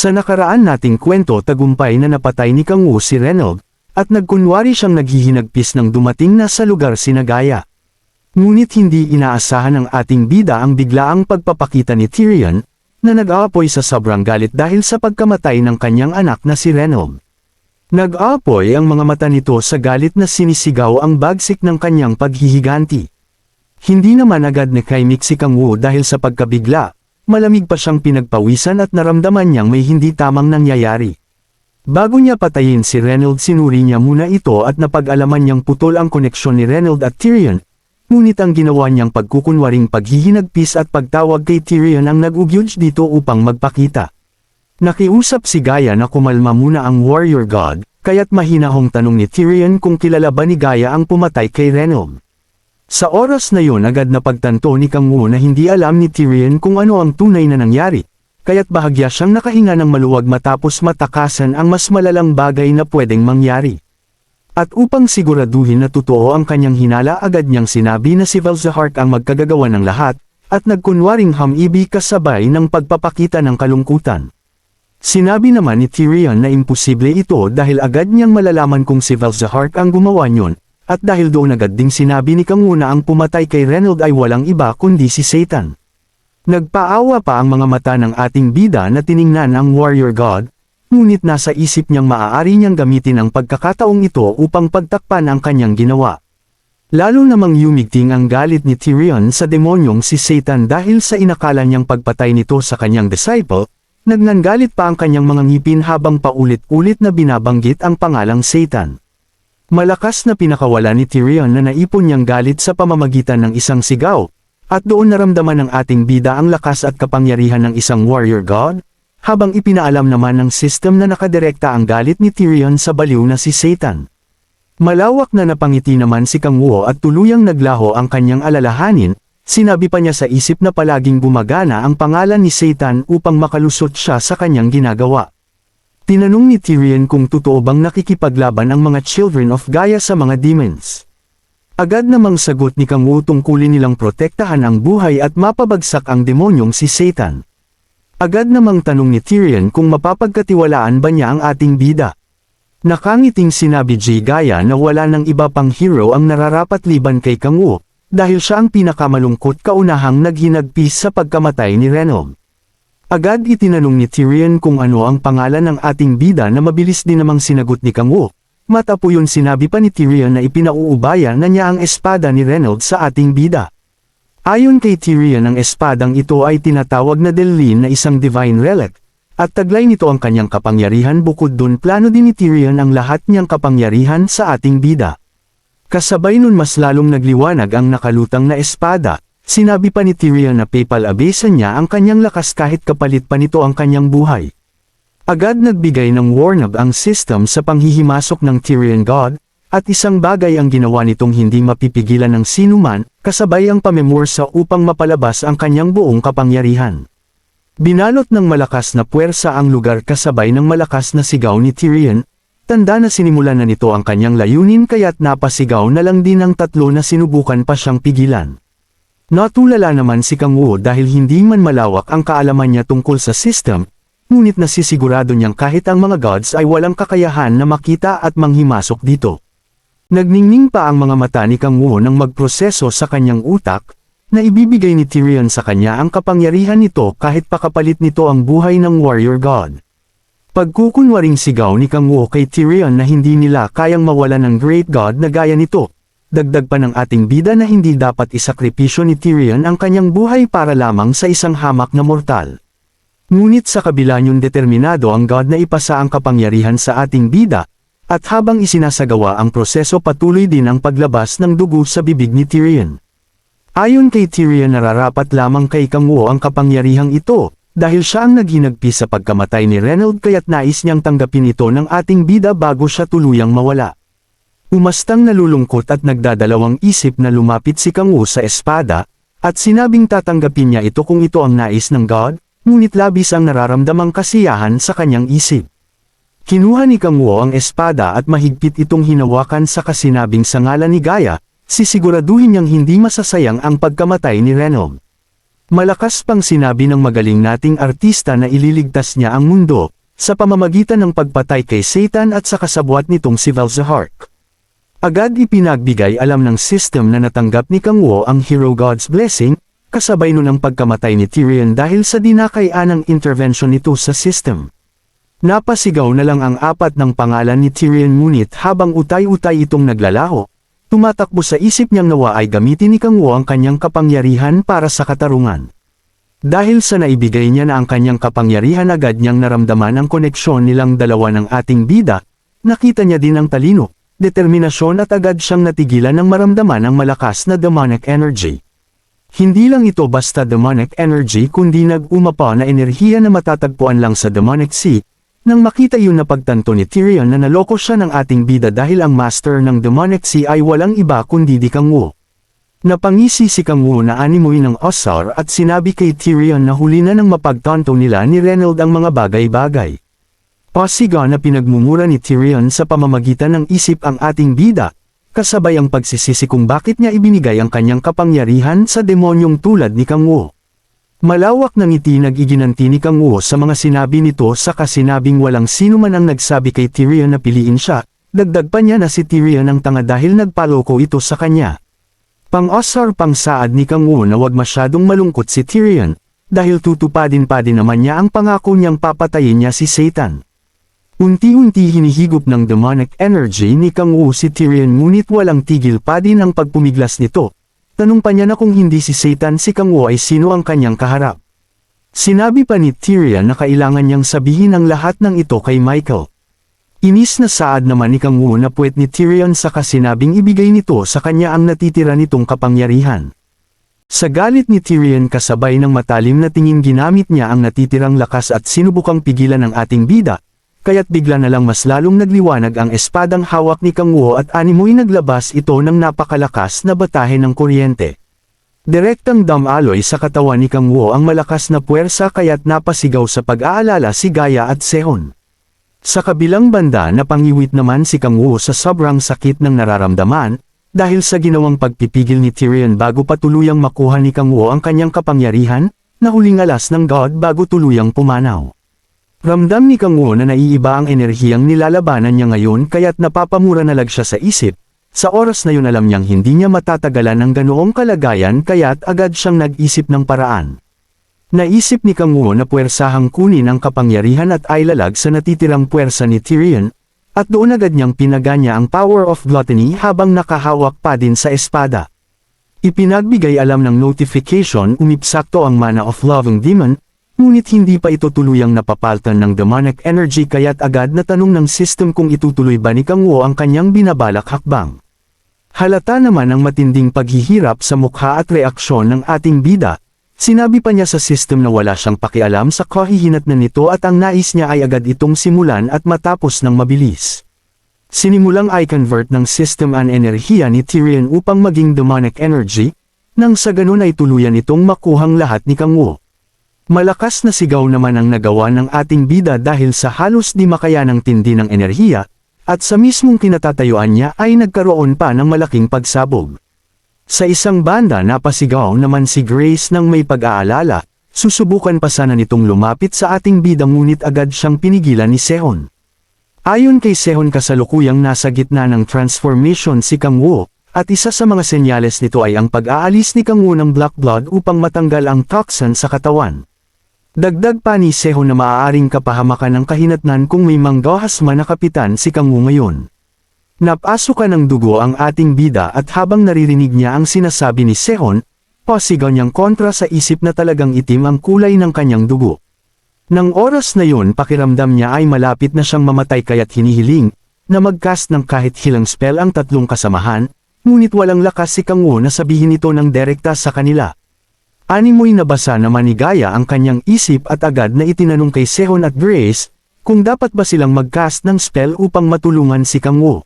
Sa nakaraan nating kwento tagumpay na napatay ni Kang Wu si Reynold, at nagkunwari siyang naghihinagpis ng dumating na sa lugar si Nagaya. Ngunit hindi inaasahan ng ating bida ang biglaang pagpapakita ni Tyrion, na nag-aapoy sa sobrang galit dahil sa pagkamatay ng kanyang anak na si Reynold. Nag-aapoy ang mga mata nito sa galit na sinisigaw ang bagsik ng kanyang paghihiganti. Hindi naman agad nakaimik si Kang Wu dahil sa pagkabigla, malamig pa siyang pinagpawisan at naramdaman niyang may hindi tamang nangyayari. Bago niya patayin si Reynold sinuri niya muna ito at napag-alaman niyang putol ang koneksyon ni Reynold at Tyrion, ngunit ang ginawa niyang pagkukunwaring paghihinagpis at pagtawag kay Tyrion ang nag-ugyuj dito upang magpakita. Nakiusap si Gaia na kumalma muna ang warrior god, kaya't mahinahong tanong ni Tyrion kung kilala ba ni Gaia ang pumatay kay Reynold. Sa oras na yon agad na pagtanto ni Kang Wu na hindi alam ni Tyrion kung ano ang tunay na nangyari, kaya't bahagya siyang nakahinga ng maluwag matapos matakasan ang mas malalang bagay na pwedeng mangyari. At upang siguraduhin na totoo ang kanyang hinala agad niyang sinabi na si Velzahart ang magkagagawa ng lahat, at nagkunwaring hamibi kasabay ng pagpapakita ng kalungkutan. Sinabi naman ni Tyrion na imposible ito dahil agad niyang malalaman kung si Velzahart ang gumawa niyon, at dahil doon agad ding sinabi ni Kang Wu na ang pumatay kay Reynold ay walang iba kundi si Satan. Nagpaawa pa ang mga mata ng ating bida na tiningnan ang warrior god, ngunit nasa isip niyang maaari niyang gamitin ang pagkakataong ito upang pagtakpan ang kanyang ginawa. Lalo namang yumigting ang galit ni Tyrion sa demonyong si Satan dahil sa inakala niyang pagpatay nito sa kanyang disciple. Nagnangalit pa ang kanyang mga ngipin habang paulit-ulit na binabanggit ang pangalang Satan. Malakas na pinakawala ni Tyrion na naipon niyang galit sa pamamagitan ng isang sigaw, at doon naramdaman ng ating bida ang lakas at kapangyarihan ng isang warrior god, habang ipinaalam naman ng system na nakadirekta ang galit ni Tyrion sa baliw na si Satan. Malawak na napangiti naman si Kang Wu at tuluyang naglaho ang kanyang alalahanin. Sinabi pa niya sa isip na palaging gumagana ang pangalan ni Satan upang makalusot siya sa kanyang ginagawa. Tinanong ni Tyrion kung totoo bang nakikipaglaban ang mga Children of Gaia sa mga demons. Agad namang sagot ni Kang Wu tungkulin nilang protektahan ang buhay at mapabagsak ang demonyong si Satan. Agad namang tanong ni Tyrion kung mapapagkatiwalaan ba niya ang ating bida. Nakangiting sinabi Gaia na wala ng iba pang hero ang nararapat liban kay Kang Wu, dahil siya ang pinakamalungkot kaunahang naghinagpis sa pagkamatay ni Reynold. Agad itinanong ni Tyrion kung ano ang pangalan ng ating bida na mabilis din namang sinagot ni Kang Wu. Matapo yun sinabi pa ni Tyrion na ipinauubaya na niya ang espada ni Reynold sa ating bida. Ayon kay Tyrion ang espadang ito ay tinatawag na Delin na isang divine relic, at taglay nito ang kanyang kapangyarihan bukod dun plano din ni Tyrion ang lahat niyang kapangyarihan sa ating bida. Kasabay nun mas lalong nagliwanag ang nakalutang na espada, sinabi pa ni Tyrion na papal-abesan niya ang kanyang lakas kahit kapalit pa nito ang kanyang buhay. Agad nagbigay ng warning ang system sa panghihimasok ng Tyrion God, at isang bagay ang ginawa nitong hindi mapipigilan ng sinuman, kasabay ang pamemorsa upang mapalabas ang kanyang buong kapangyarihan. Binalot ng malakas na puwersa ang lugar kasabay ng malakas na sigaw ni Tyrion. Tanda na sinimulan na nito ang kanyang layunin kaya't napasigaw na lang din ang tatlo na sinubukan pa siyang pigilan. Natulala naman si Kang Wu dahil hindi man malawak ang kaalaman niya tungkol sa system, ngunit nasisigurado niyang kahit ang mga gods ay walang kakayahan na makita at manghimasok dito. Nagningning pa ang mga mata ni Kang Wu nang magproseso sa kanyang utak, na ibibigay ni Tyrion sa kanya ang kapangyarihan nito kahit pakapalit nito ang buhay ng warrior god. Pagkukunwaring sigaw ni Kang Wu kay Tyrion na hindi nila kayang mawalan ng great god na gaya nito. Dagdag pa ng ating bida na hindi dapat isakripisyo ni Tyrion ang kanyang buhay para lamang sa isang hamak na mortal. Ngunit sa kabila niyong determinado ang god na ipasa ang kapangyarihan sa ating bida, at habang isinasagawa ang proseso patuloy din ang paglabas ng dugo sa bibig ni Tyrion. Ayon kay Tyrion nararapat lamang kay Kang Wu ang kapangyarihang ito, dahil siya ang naghinagpis sa pagkamatay ni Reynold kaya't nais niyang tanggapin ito ng ating bida bago siya tuluyang mawala. Umastang nalulungkot at nagdadalawang isip na lumapit si Kang Wu sa espada, at sinabing tatanggapin niya ito kung ito ang nais ng god, ngunit labis ang nararamdamang kasiyahan sa kanyang isip. Kinuha ni Kang Wu ang espada at mahigpit itong hinawakan sa kasinabing sa ngalan ni Gaia, sisiguraduhin niyang hindi masasayang ang pagkamatay ni Reynold. Malakas pang sinabi ng magaling nating artista na ililigtas niya ang mundo, sa pamamagitan ng pagpatay kay Satan at sa kasabwat nitong si Velzahark. Agad ipinagbigay alam ng system na natanggap ni Kang Wu ang Hero God's Blessing, kasabay nun ang pagkamatay ni Tyrion dahil sa dinakayanang intervention nito sa system. Napasigaw na lang ang apat ng pangalan ni Tyrion ngunit habang utay-utay itong naglalaho, tumatakbo sa isip niyang nawa ay gamitin ni Kang Wu ang kanyang kapangyarihan para sa katarungan. Dahil sa naibigay niya na ang kanyang kapangyarihan agad niyang naramdaman ang koneksyon nilang dalawa ng ating bida, nakita niya din ang talino, determinasyon at agad siyang natigilan ng maramdaman ang malakas na demonic energy. Hindi lang ito basta demonic energy kundi nag-umapa na enerhiya na matatagpuan lang sa demonic sea. Nang makita yun na pagtanto ni Tyrion na naloko siya ng ating bida dahil ang master ng demonic sea ay walang iba kundi di Kang Wu. Napangisi si Kang Wu na animoy ng Osar at sinabi kay Tyrion na huli na ng mapagtanto nila ni Reynold ang mga bagay-bagay. Pasiga na pinagmumura ni Tyrion sa pamamagitan ng isip ang ating bida, kasabay ang pagsisisi kung bakit niya ibinigay ang kanyang kapangyarihan sa demonyong tulad ni Kang Wu. Malawak na ngiti nag-iginanti ni Kang Wu sa mga sinabi nito saka sinabing walang sino man ang nagsabi kay Tyrion na piliin siya, dagdag pa niya na si Tyrion ang tanga dahil nagpaloko ito sa kanya. Pang-osar pang-saad ni Kang Wu na wag masyadong malungkot si Tyrion, dahil tutupadin pa din naman niya ang pangako niyang papatayin niya si Satan. Unti-unti hinihigop ng demonic energy ni Kang Wu si Tyrion ngunit walang tigil pa din ang pagpumiglas nito. Tanong pa niya na kung hindi si Satan si Kang Wu ay sino ang kanyang kaharap. Sinabi pa ni Tyrion na kailangan niyang sabihin ang lahat ng ito kay Michael. Inis na saad naman ni Kang Wu na puwet ni Tyrion sa kasinabing ibigay nito sa kanya ang natitira nitong kapangyarihan. Sa galit ni Tyrion kasabay ng matalim na tingin ginamit niya ang natitirang lakas at sinubukang pigilan ang ating bida, kaya't bigla na lang mas lalong nagliwanag ang espadang hawak ni Kang Wu at animoy naglabas ito ng napakalakas na batahe ng kuryente. Direktang damaloy sa katawan ni Kang Wu ang malakas na puwersa kaya't napasigaw sa pag-aalala si Gaia at Sehon. Sa kabilang banda napangiwit naman si Kang Wu sa sobrang sakit ng nararamdaman, dahil sa ginawang pagpipigil ni Tyrion bago pa tuluyang makuha ni Kang Wu ang kanyang kapangyarihan, na huling alas ng God bago tuluyang pumanaw. Ramdam ni Kang Wu na naiiba ang enerhiyang nilalabanan niya ngayon kaya't napapamura na lag siya sa isip. Sa oras na yun alam niyang hindi niya matatagalan ng ganoong kalagayan kaya't agad siyang nag-isip ng paraan. Naisip ni Kang Wu na puwersahang kunin ang kapangyarihan at ailalag sa natitirang puwersa ni Tyrion, at doon agad niyang pinaganya ang power of gluttony habang nakahawak pa din sa espada. Ipinagbigay alam ng notification umipsakto ang mana of loving demon, ngunit hindi pa ito tuluyang napapaltan ng demonic energy kaya't agad na tanong ng system kung itutuloy ba ni Kang Wu ang kanyang binabalak hakbang. Halata naman ang matinding paghihirap sa mukha at reaksyon ng ating bida, sinabi pa niya sa system na wala siyang pakialam sa kahihinatnan nito at ang nais niya ay agad itong simulan at matapos ng mabilis. Sinimulang i-convert ng system ang enerhiya ni Tyrion upang maging demonic energy, nang sa ganun ay tuluyan itong makuhang lahat ni Kang Wu. Malakas na sigaw naman ang nagawa ng ating bida dahil sa halos di makayanang tindi ng enerhiya, at sa mismong kinatatayuan niya ay nagkaroon pa ng malaking pagsabog. Sa isang banda napasigaw naman si Grace nang may pag-aalala, susubukan pa sana nitong lumapit sa ating bida ngunit agad siyang pinigilan ni Sehon. Ayon kay Sehon kasalukuyang nasa gitna ng transformation si Kang Wu, at isa sa mga senyales nito ay ang pag-aalis ni Kang Wu ng black blood upang matanggal ang toxin sa katawan. Dagdag pa ni Sehon na maaaring kapahamakan ng kahinatnan kung may manggahas man na kapitan si Kang Wu ngayon. Napasukan ng dugo ang ating bida at habang naririnig niya ang sinasabi ni Sehon, pasigaw niyang kontra sa isip na talagang itim ang kulay ng kanyang dugo. Nang oras na yun pakiramdam niya ay malapit na siyang mamatay kaya't hinihiling, na mag-cast ng kahit hilang spell ang tatlong kasamahan, ngunit walang lakas si Kang Wu na sabihin ito ng direkta sa kanila. Animoy nabasa naman ni Gaia ang kanyang isip at agad na itinanong kay Sehon at Grace, kung dapat ba silang mag-cast ng spell upang matulungan si Kang Wu.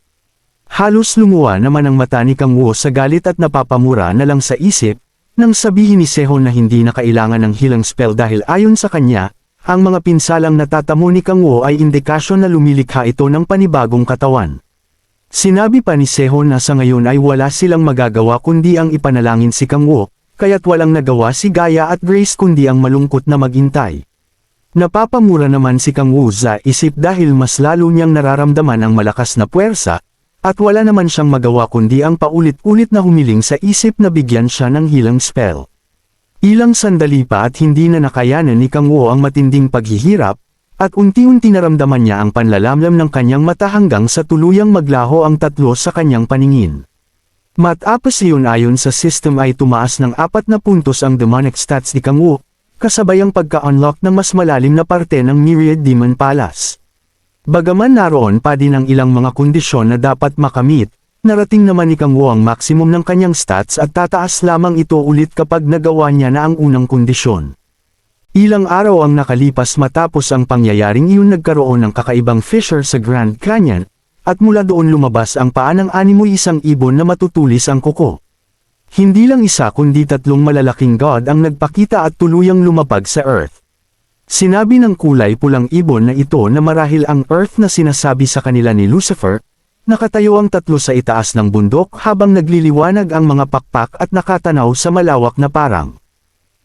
Halos lumuwa naman ang mata ni Kang Wu sa galit at napapamura na lang sa isip, nang sabihin ni Sehon na hindi na kailangan ng healing spell dahil ayon sa kanya, ang mga pinsalang natatamo ni Kang Wu ay indikasyon na lumilikha ito ng panibagong katawan. Sinabi pa ni Sehon na sa ngayon ay wala silang magagawa kundi ang ipanalangin si Kang Wu, kaya't walang nagawa si Gaia at Grace kundi ang malungkot na maghintay. Napapamura naman si Kang Wu sa isip dahil mas lalo niyang nararamdaman ang malakas na puwersa, at wala naman siyang magawa kundi ang paulit-ulit na humiling sa isip na bigyan siya ng healing spell. Ilang sandali pa at hindi na nakayanan ni Kang Wu ang matinding paghihirap, at unti-unti naramdaman niya ang panlalamlam ng kanyang mata hanggang sa tuluyang maglaho ang tatlo sa kanyang paningin. Matapos iyon ayon sa system ay tumaas ng 4 na puntos ang demonic stats ni Kang Wu, kasabay ang pagka-unlock ng mas malalim na parte ng Myriad Demon Palace. Bagaman naroon pa din ang ilang mga kondisyon na dapat makamit, narating naman ni Kang Wu ang maximum ng kanyang stats at tataas lamang ito ulit kapag nagawa niya na ang unang kondisyon. Ilang araw ang nakalipas matapos ang pangyayaring iyon nagkaroon ng kakaibang fissure sa Grand Canyon, at mula doon lumabas ang paa ng animoy isang ibon na matutulis ang kuko. Hindi lang isa kundi 3 malalaking god ang nagpakita at tuluyang lumapag sa Earth. Sinabi ng kulay pulang ibon na ito na marahil ang Earth na sinasabi sa kanila ni Lucifer, nakatayo ang 3 sa itaas ng bundok habang nagliliwanag ang mga pakpak at nakatanaw sa malawak na parang.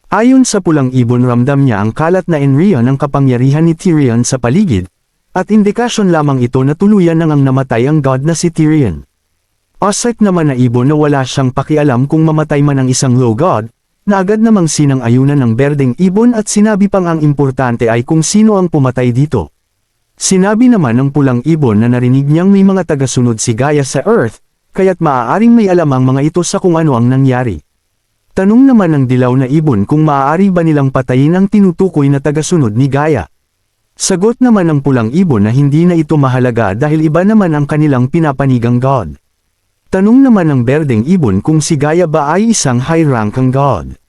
Ayon sa pulang ibon ramdam niya ang kalat na enryon ng kapangyarihan ni Tyrion sa paligid, at indikasyon lamang ito na tuluyan nang ang namatay ang god na si Tyrion. Osek naman na ibon na wala siyang pakialam kung mamatay man ang isang low god, na agad namang sinang-ayunan ng berdeng ibon at sinabi pang ang importante ay kung sino ang pumatay dito. Sinabi naman ng pulang ibon na narinig niyang may mga tagasunod si Gaia sa Earth, kaya't maaaring may alam ang mga ito sa kung ano ang nangyari. Tanong naman ng dilaw na ibon kung maaari ba nilang patayin ang tinutukoy na tagasunod ni Gaia. Sagot naman ng pulang ibon na hindi na ito mahalaga dahil iba naman ang kanilang pinapanigang god. Tanong naman ng berdeng ibon kung si Gaia ba ay isang high-ranking god.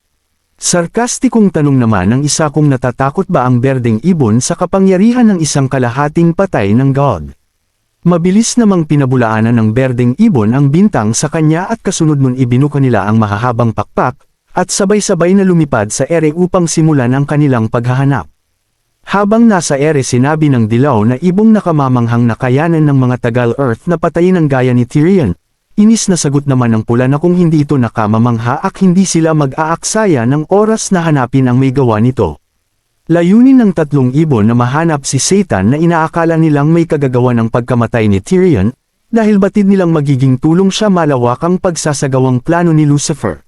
Sarkastikong tanong naman ng isa kung natatakot ba ang berdeng ibon sa kapangyarihan ng isang kalahating patay ng god. Mabilis namang pinabulaanan ng berdeng ibon ang bintang sa kanya at kasunod nun ibinuka nila ang mahahabang pakpak, at sabay-sabay na lumipad sa ere upang simulan ang kanilang paghahanap. Habang nasa ere sinabi ng dilaw na ibong nakamamanghang nakayanan ng mga tagal-Earth na patayin ang Gaia ni Tyrion. Inis na sagot naman ng pula na kung hindi ito nakamamangha at hindi sila mag-aaksaya ng oras na hanapin ang may gawa nito. Layunin ng 3 ibon na mahanap si Satan na inaakala nilang may kagagawa ng pagkamatay ni Tyrion, dahil batid nilang magiging tulong siya malawakang pagsasagawang plano ni Lucifer.